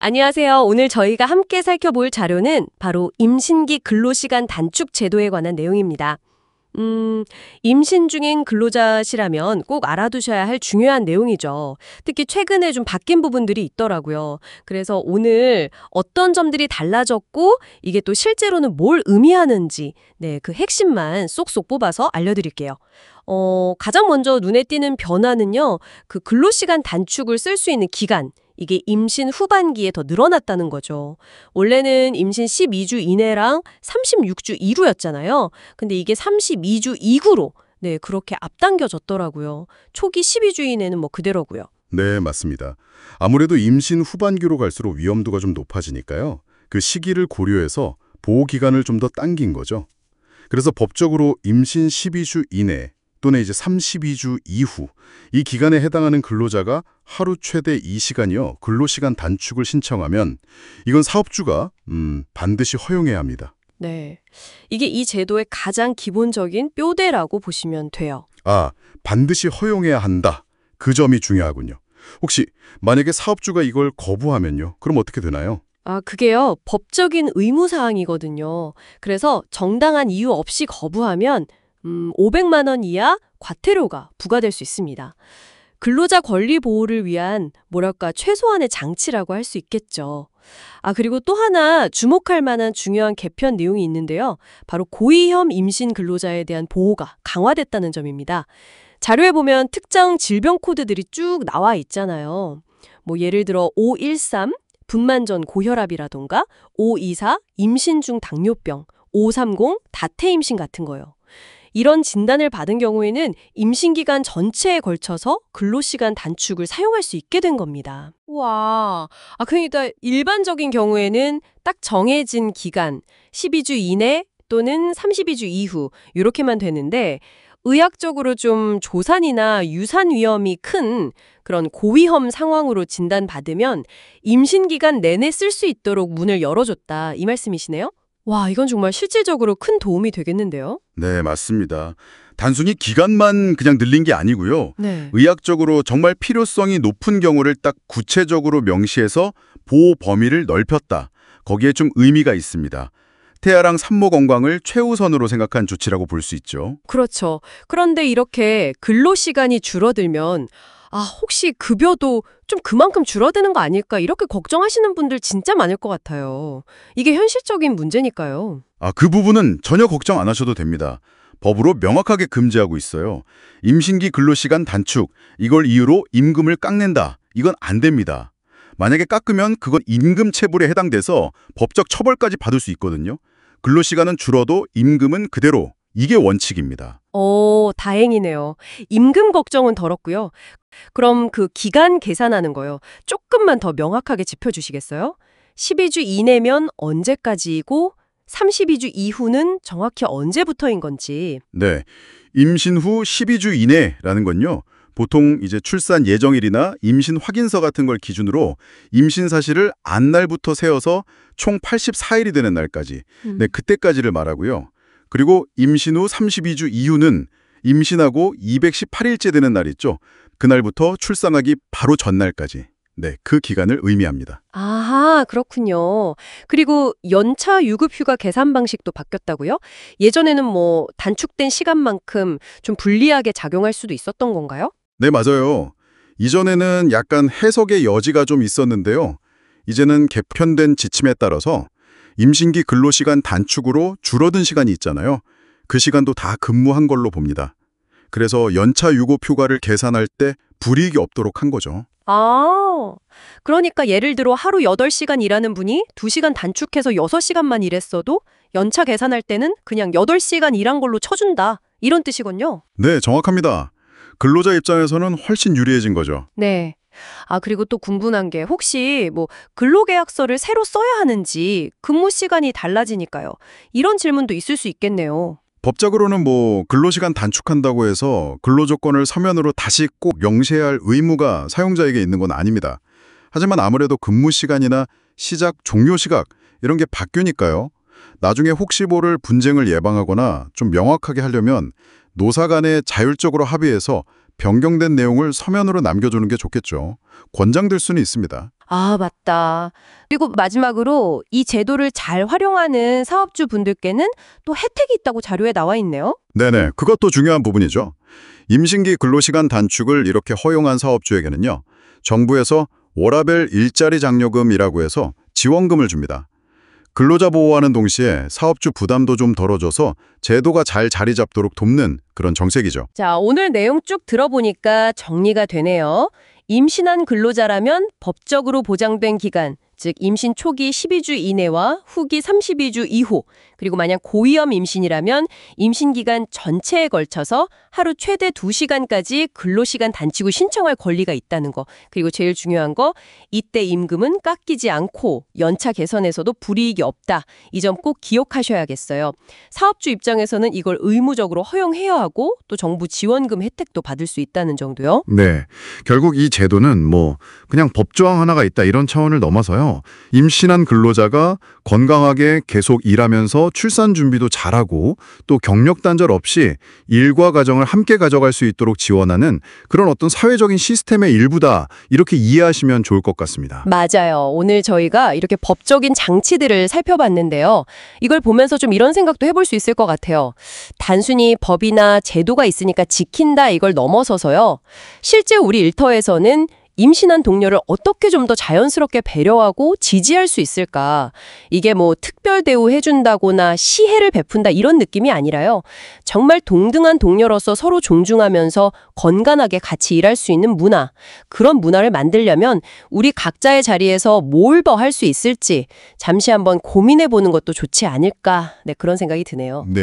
안녕하세요. 오늘 저희가 함께 살펴볼 자료는 바로 임신기 근로시간 단축 제도에 관한 내용입니다. 임신 중인 근로자시라면 꼭 알아두셔야 할 중요한 내용이죠. 특히 최근에 좀 바뀐 부분들이 있더라고요. 그래서 오늘 어떤 점들이 달라졌고 이게 또 실제로는 뭘 의미하는지 그 핵심만 쏙쏙 뽑아서 알려드릴게요. 가장 먼저 눈에 띄는 변화는요. 그 근로시간 단축을 쓸 수 있는 기간. 이게 임신 후반기에 더 늘어났다는 거죠. 원래는 임신 12주 이내랑 36주 이후였잖아요. 근데 이게 32주 이후로 그렇게 앞당겨졌더라고요. 초기 12주 이내는 뭐 그대로고요. 네, 맞습니다. 아무래도 임신 후반기로 갈수록 위험도가 좀 높아지니까요. 그 시기를 고려해서 보호 기간을 좀 더 당긴 거죠. 그래서 법적으로 임신 12주 이내 또는 이제 32주 이후 이 기간에 해당하는 근로자가 하루 최대 2시간이요. 근로시간 단축을 신청하면 이건 사업주가 반드시 허용해야 합니다. 네. 이게 이 제도의 가장 기본적인 뼈대라고 보시면 돼요. 아, 반드시 허용해야 한다. 그 점이 중요하군요. 혹시 만약에 사업주가 이걸 거부하면요. 그럼 어떻게 되나요? 그게요. 법적인 의무사항이거든요. 그래서 정당한 이유 없이 거부하면 500만 원 이하 과태료가 부과될 수 있습니다. 근로자 권리 보호를 위한 최소한의 장치라고 할 수 있겠죠. 그리고 또 하나 주목할 만한 중요한 개편 내용이 있는데요. 바로 고위험 임신 근로자에 대한 보호가 강화됐다는 점입니다. 자료에 보면 특정 질병 코드들이 쭉 나와 있잖아요. 예를 들어 513 분만 전 고혈압이라던가 524 임신 중 당뇨병, 530 다태 임신 같은 거요. 이런 진단을 받은 경우에는 임신 기간 전체에 걸쳐서 근로시간 단축을 사용할 수 있게 된 겁니다. 와, 그러니까 일반적인 경우에는 딱 정해진 기간, 12주 이내 또는 32주 이후 이렇게만 되는데 의학적으로 좀 조산이나 유산 위험이 큰 그런 고위험 상황으로 진단받으면 임신 기간 내내 쓸 수 있도록 문을 열어줬다 이 말씀이시네요? 와, 이건 정말 실질적으로 큰 도움이 되겠는데요? 네, 맞습니다. 단순히 기간만 그냥 늘린 게 아니고요. 네. 의학적으로 정말 필요성이 높은 경우를 딱 구체적으로 명시해서 보호 범위를 넓혔다. 거기에 좀 의미가 있습니다. 태아랑 산모 건강을 최우선으로 생각한 조치라고 볼 수 있죠. 그렇죠. 그런데 이렇게 근로시간이 줄어들면 혹시 급여도 좀 그만큼 줄어드는 거 아닐까 이렇게 걱정하시는 분들 진짜 많을 것 같아요. 이게 현실적인 문제니까요. 그 부분은 전혀 걱정 안 하셔도 됩니다. 법으로 명확하게 금지하고 있어요. 임신기 근로시간 단축, 이걸 이유로 임금을 깎는다. 이건 안 됩니다. 만약에 깎으면 그건 임금 체불에 해당돼서 법적 처벌까지 받을 수 있거든요. 근로시간은 줄어도 임금은 그대로. 이게 원칙입니다. 다행이네요. 임금 걱정은 덜었고요. 그럼 그 기간 계산하는 거요. 조금만 더 명확하게 짚어주시겠어요? 12주 이내면 언제까지이고 32주 이후는 정확히 언제부터인 건지. 네, 임신 후 12주 이내라는 건요. 보통 이제 출산 예정일이나 임신 확인서 같은 걸 기준으로 임신 사실을 안 날부터 세어서 총 84일이 되는 날까지. 그때까지를 말하고요. 그리고 임신 후 32주 이후는 임신하고 218일째 되는 날 있죠. 그날부터 출산하기 바로 전날까지. 그 기간을 의미합니다. 아하, 그렇군요. 그리고 연차 유급휴가 계산 방식도 바뀌었다고요? 예전에는 단축된 시간만큼 좀 불리하게 작용할 수도 있었던 건가요? 네, 맞아요. 이전에는 약간 해석의 여지가 좀 있었는데요. 이제는 개편된 지침에 따라서 임신기 근로시간 단축으로 줄어든 시간이 있잖아요. 그 시간도 다 근무한 걸로 봅니다. 그래서 연차 유급휴가를 계산할 때 불이익이 없도록 한 거죠. 그러니까 예를 들어 하루 8시간 일하는 분이 2시간 단축해서 6시간만 일했어도 연차 계산할 때는 그냥 8시간 일한 걸로 쳐준다. 이런 뜻이군요. 네, 정확합니다. 근로자 입장에서는 훨씬 유리해진 거죠. 네. 그리고 또 궁금한 게 혹시 근로계약서를 새로 써야 하는지 근무 시간이 달라지니까요. 이런 질문도 있을 수 있겠네요. 법적으로는 근로시간 단축한다고 해서 근로조건을 서면으로 다시 꼭 명시해야 할 의무가 사용자에게 있는 건 아닙니다. 하지만 아무래도 근무 시간이나 시작, 종료 시각 이런 게 바뀌니까요. 나중에 혹시 모를 분쟁을 예방하거나 좀 명확하게 하려면 노사 간에 자율적으로 합의해서 변경된 내용을 서면으로 남겨주는 게 좋겠죠. 권장될 수는 있습니다. 아, 맞다. 그리고 마지막으로 이 제도를 잘 활용하는 사업주 분들께는 또 혜택이 있다고 자료에 나와 있네요. 네네, 그것도 중요한 부분이죠. 임신기 근로시간 단축을 이렇게 허용한 사업주에게는요, 정부에서 워라밸 일자리 장려금이라고 해서 지원금을 줍니다. 근로자 보호하는 동시에 사업주 부담도 좀 덜어줘서 제도가 잘 자리 잡도록 돕는 그런 정책이죠. 자, 오늘 내용 쭉 들어보니까 정리가 되네요. 임신한 근로자라면 법적으로 보장된 기간, 즉 임신 초기 12주 이내와 후기 32주 이후, 그리고 만약 고위험 임신이라면 임신 기간 전체에 걸쳐서 하루 최대 2시간까지 근로시간 단축을 신청할 권리가 있다는 거. 그리고 제일 중요한 거, 이때 임금은 깎이지 않고 연차 개선에서도 불이익이 없다. 이 점 꼭 기억하셔야겠어요. 사업주 입장에서는 이걸 의무적으로 허용해야 하고 또 정부 지원금 혜택도 받을 수 있다는 정도요. 네. 결국 이 제도는 그냥 법조항 하나가 있다 이런 차원을 넘어서요. 임신한 근로자가 건강하게 계속 일하면서 출산 준비도 잘하고 또 경력 단절 없이 일과 가정을 함께 가져갈 수 있도록 지원하는 그런 어떤 사회적인 시스템의 일부다. 이렇게 이해하시면 좋을 것 같습니다. 맞아요. 오늘 저희가 이렇게 법적인 장치들을 살펴봤는데요. 이걸 보면서 좀 이런 생각도 해볼 수 있을 것 같아요. 단순히 법이나 제도가 있으니까 지킨다 이걸 넘어서서요. 실제 우리 일터에서는 임신한 동료를 어떻게 좀 더 자연스럽게 배려하고 지지할 수 있을까? 이게 특별 대우해준다거나 시혜를 베푼다 이런 느낌이 아니라요. 정말 동등한 동료로서 서로 존중하면서 건강하게 같이 일할 수 있는 문화, 그런 문화를 만들려면 우리 각자의 자리에서 뭘 더 할 수 있을지 잠시 한번 고민해보는 것도 좋지 않을까? 네, 그런 생각이 드네요. 네.